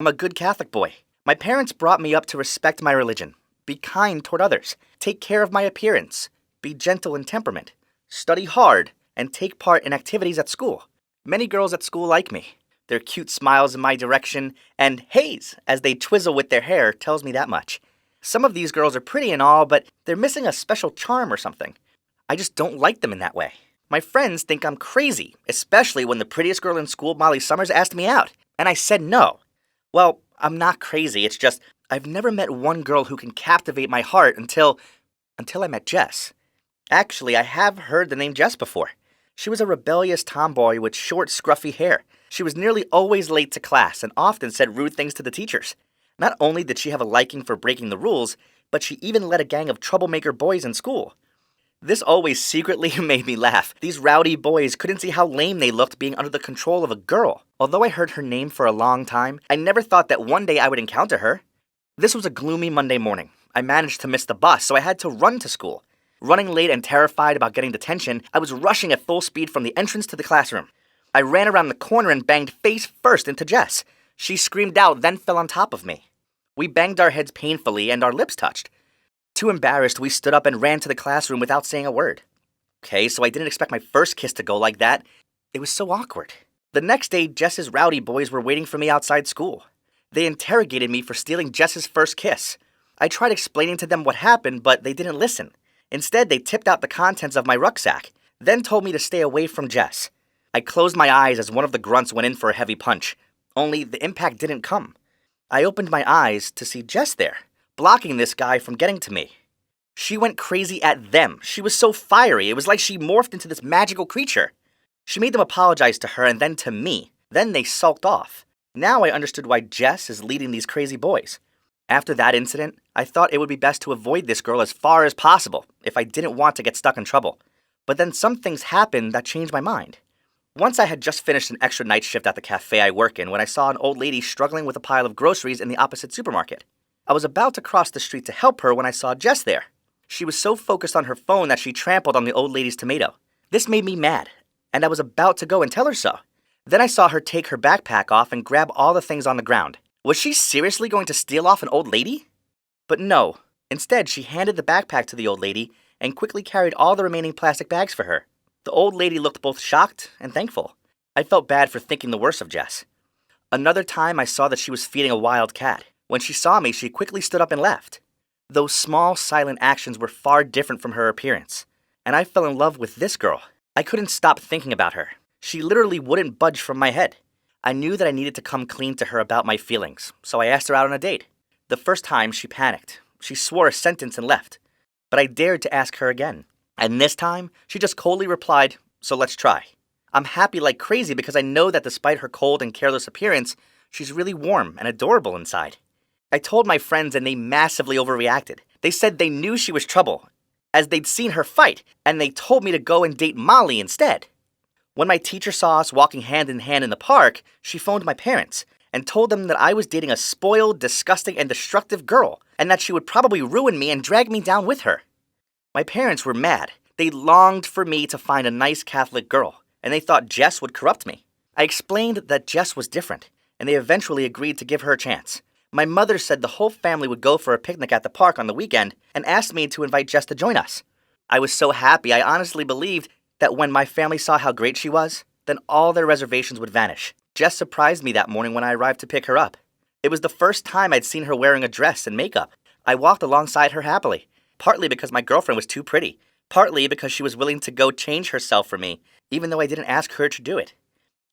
I'm a good Catholic boy. My parents brought me up to respect my religion, be kind toward others, take care of my appearance, be gentle in temperament, study hard, and take part in activities at school. Many girls at school like me. Their cute smiles in my direction and haze as they twizzle with their hair tells me that much. Some of these girls are pretty and all, but they're missing a special charm or something. I just don't like them in that way. My friends think I'm crazy, especially when the prettiest girl in school, Molly Summers, asked me out, and I said no. Well, I'm not crazy, it's just I've never met one girl who can captivate my heart until I met Jess. Actually, I have heard the name Jess before. She was a rebellious tomboy with short, scruffy hair. She was nearly always late to class and often said rude things to the teachers. Not only did she have a liking for breaking the rules, but she even led a gang of troublemaker boys in school. This always secretly made me laugh. These rowdy boys couldn't see how lame they looked being under the control of a girl. Although I heard her name for a long time, I never thought that one day I would encounter her. This was a gloomy Monday morning. I managed to miss the bus, so I had to run to school. Running late and terrified about getting detention, I was rushing at full speed from the entrance to the classroom. I ran around the corner and banged face first into Jess. She screamed out, then fell on top of me. We banged our heads painfully and our lips touched. Too embarrassed, we stood up and ran to the classroom without saying a word. Okay, so I didn't expect my first kiss to go like that. It was so awkward. The next day, Jess's rowdy boys were waiting for me outside school. They interrogated me for stealing Jess's first kiss. I tried explaining to them what happened, but they didn't listen. Instead, they tipped out the contents of my rucksack, then told me to stay away from Jess. I closed my eyes as one of the grunts went in for a heavy punch, only the impact didn't come. I opened my eyes to see Jess there, blocking this guy from getting to me. She went crazy at them. She was so fiery, it was like she morphed into this magical creature. She made them apologize to her and then to me. Then they sulked off. Now I understood why Jess is leading these crazy boys. After that incident, I thought it would be best to avoid this girl as far as possible if I didn't want to get stuck in trouble. But then some things happened that changed my mind. Once I had just finished an extra night shift at the cafe I work in when I saw an old lady struggling with a pile of groceries in the opposite supermarket. I was about to cross the street to help her when I saw Jess there. She was so focused on her phone that she trampled on the old lady's tomato. This made me mad, and I was about to go and tell her so. Then I saw her take her backpack off and grab all the things on the ground. Was she seriously going to steal off an old lady? But no. Instead, she handed the backpack to the old lady and quickly carried all the remaining plastic bags for her. The old lady looked both shocked and thankful. I felt bad for thinking the worst of Jess. Another time I saw that she was feeding a wild cat. When she saw me, she quickly stood up and left. Those small, silent actions were far different from her appearance. And I fell in love with this girl. I couldn't stop thinking about her. She literally wouldn't budge from my head. I knew that I needed to come clean to her about my feelings, so I asked her out on a date. The first time, she panicked. She swore a sentence and left. But I dared to ask her again. And this time, she just coldly replied, "So let's try." I'm happy like crazy because I know that despite her cold and careless appearance, she's really warm and adorable inside. I told my friends and they massively overreacted. They said they knew she was trouble, as they'd seen her fight, and they told me to go and date Molly instead. When my teacher saw us walking hand in hand in the park, she phoned my parents and told them that I was dating a spoiled, disgusting, and destructive girl, and that she would probably ruin me and drag me down with her. My parents were mad. They longed for me to find a nice Catholic girl, and they thought Jess would corrupt me. I explained that Jess was different, and they eventually agreed to give her a chance. My mother said the whole family would go for a picnic at the park on the weekend and asked me to invite Jess to join us. I was so happy I honestly believed that when my family saw how great she was, then all their reservations would vanish. Jess surprised me that morning when I arrived to pick her up. It was the first time I'd seen her wearing a dress and makeup. I walked alongside her happily, partly because my girlfriend was too pretty, partly because she was willing to go change herself for me, even though I didn't ask her to do it.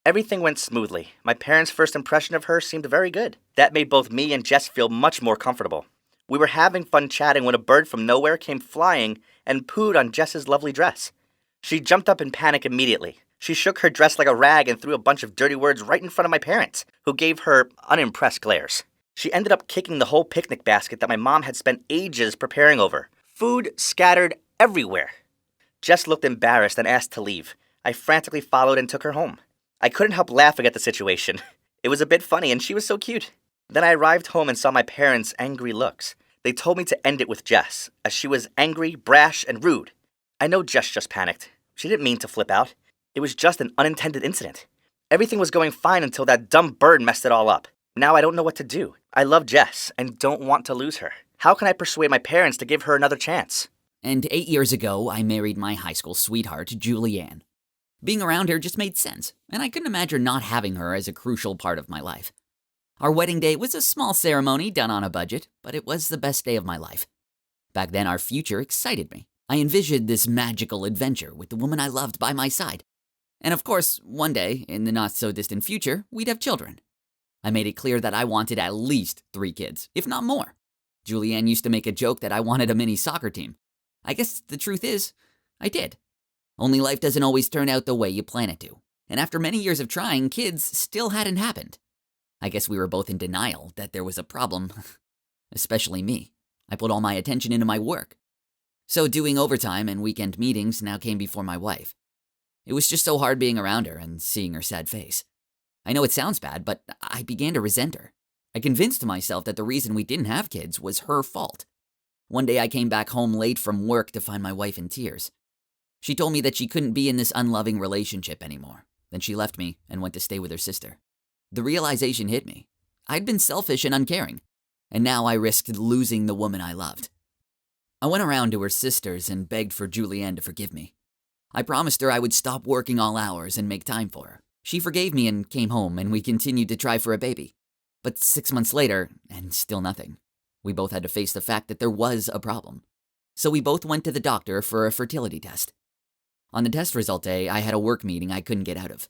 Everything went smoothly. My parents' first impression of her seemed very good. That made both me and Jess feel much more comfortable. We were having fun chatting when a bird from nowhere came flying and pooed on Jess's lovely dress. She jumped up in panic immediately. She shook her dress like a rag and threw a bunch of dirty words right in front of my parents, who gave her unimpressed glares. She ended up kicking the whole picnic basket that my mom had spent ages preparing over. Food scattered everywhere. Jess looked embarrassed and asked to leave. I frantically followed and took her home. I couldn't help laughing at the situation. It was a bit funny and she was so cute. Then I arrived home and saw my parents' angry looks. They told me to end it with Jess, as she was angry, brash, and rude. I know Jess just panicked. She didn't mean to flip out. It was just an unintended incident. Everything was going fine until that dumb bird messed it all up. Now I don't know what to do. I love Jess and don't want to lose her. How can I persuade my parents to give her another chance? And 8 years ago, I married my high school sweetheart, Julianne. Being around her just made sense, and I couldn't imagine not having her as a crucial part of my life. Our wedding day was a small ceremony done on a budget, but it was the best day of my life. Back then, our future excited me. I envisioned this magical adventure with the woman I loved by my side. And of course, one day, in the not-so-distant future, we'd have children. I made it clear that I wanted at least 3 kids, if not more. Julianne used to make a joke that I wanted a mini soccer team. I guess the truth is, I did. Only life doesn't always turn out the way you plan it to. And after many years of trying, kids still hadn't happened. I guess we were both in denial that there was a problem. Especially me. I put all my attention into my work. So doing overtime and weekend meetings now came before my wife. It was just so hard being around her and seeing her sad face. I know it sounds bad, but I began to resent her. I convinced myself that the reason we didn't have kids was her fault. One day I came back home late from work to find my wife in tears. She told me that she couldn't be in this unloving relationship anymore. Then she left me and went to stay with her sister. The realization hit me. I'd been selfish and uncaring, and now I risked losing the woman I loved. I went around to her sisters and begged for Julianne to forgive me. I promised her I would stop working all hours and make time for her. She forgave me and came home, and we continued to try for a baby. But 6 months later, and still nothing. We both had to face the fact that there was a problem. So we both went to the doctor for a fertility test. On the test result day, I had a work meeting I couldn't get out of.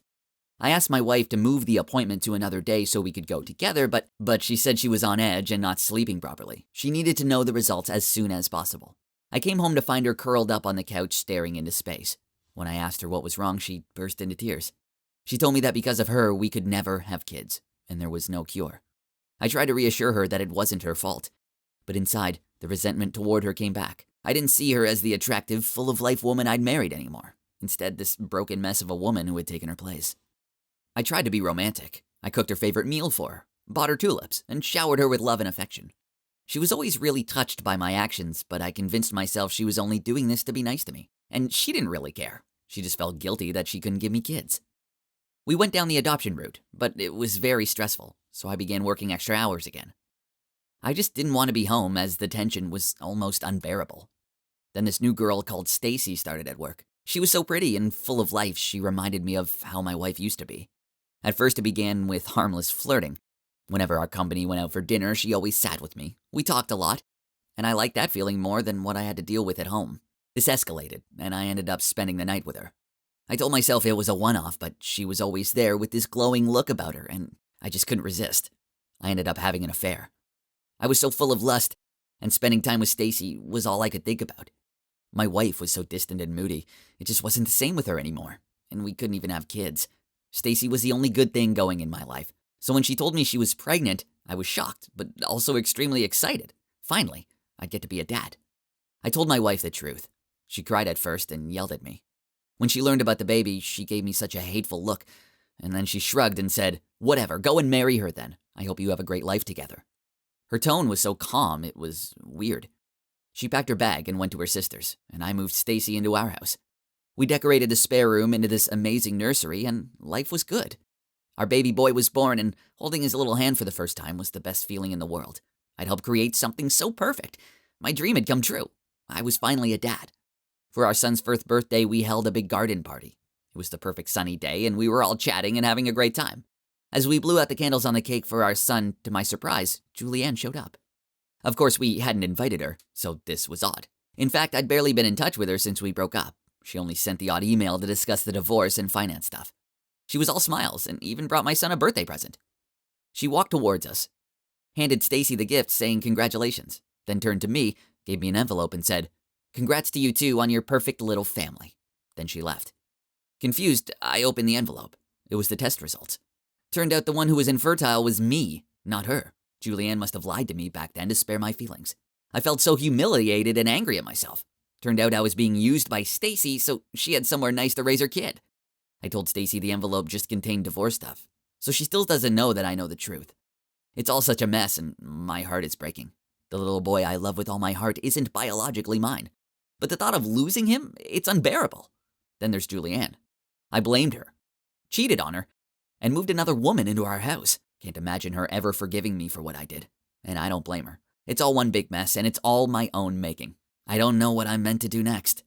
I asked my wife to move the appointment to another day so we could go together, but she said she was on edge and not sleeping properly. She needed to know the results as soon as possible. I came home to find her curled up on the couch staring into space. When I asked her what was wrong, she burst into tears. She told me that because of her, we could never have kids, and there was no cure. I tried to reassure her that it wasn't her fault, but inside, the resentment toward her came back. I didn't see her as the attractive, full-of-life woman I'd married anymore. Instead, this broken mess of a woman who had taken her place. I tried to be romantic. I cooked her favorite meal for her, bought her tulips, and showered her with love and affection. She was always really touched by my actions, but I convinced myself she was only doing this to be nice to me. And she didn't really care. She just felt guilty that she couldn't give me kids. We went down the adoption route, but it was very stressful, so I began working extra hours again. I just didn't want to be home as the tension was almost unbearable. Then this new girl called Stacy started at work. She was so pretty and full of life, she reminded me of how my wife used to be. At first it began with harmless flirting. Whenever our company went out for dinner, she always sat with me. We talked a lot, and I liked that feeling more than what I had to deal with at home. This escalated, and I ended up spending the night with her. I told myself it was a one-off, but she was always there with this glowing look about her, and I just couldn't resist. I ended up having an affair. I was so full of lust, and spending time with Stacy was all I could think about. My wife was so distant and moody, it just wasn't the same with her anymore, and we couldn't even have kids. Stacy was the only good thing going in my life, so when she told me she was pregnant, I was shocked, but also extremely excited. Finally, I'd get to be a dad. I told my wife the truth. She cried at first and yelled at me. When she learned about the baby, she gave me such a hateful look, and then she shrugged and said, "Whatever, go and marry her then. I hope you have a great life together." Her tone was so calm, it was weird. She packed her bag and went to her sister's, and I moved Stacy into our house. We decorated the spare room into this amazing nursery, and life was good. Our baby boy was born, and holding his little hand for the first time was the best feeling in the world. I'd helped create something so perfect. My dream had come true. I was finally a dad. For our son's first birthday, we held a big garden party. It was the perfect sunny day, and we were all chatting and having a great time. As we blew out the candles on the cake for our son, to my surprise, Julianne showed up. Of course, we hadn't invited her, so this was odd. In fact, I'd barely been in touch with her since we broke up. She only sent the odd email to discuss the divorce and finance stuff. She was all smiles and even brought my son a birthday present. She walked towards us, handed Stacy the gift saying congratulations, then turned to me, gave me an envelope and said, "Congrats to you two on your perfect little family." Then she left. Confused, I opened the envelope. It was the test results. Turned out the one who was infertile was me, not her. Julianne must have lied to me back then to spare my feelings. I felt so humiliated and angry at myself. Turned out I was being used by Stacy so she had somewhere nice to raise her kid. I told Stacy the envelope just contained divorce stuff, so she still doesn't know that I know the truth. It's all such a mess and my heart is breaking. The little boy I love with all my heart isn't biologically mine. But the thought of losing him, it's unbearable. Then there's Julianne. I blamed her, cheated on her, and moved another woman into our house. Can't imagine her ever forgiving me for what I did. And I don't blame her. It's all one big mess, and it's all my own making. I don't know what I'm meant to do next.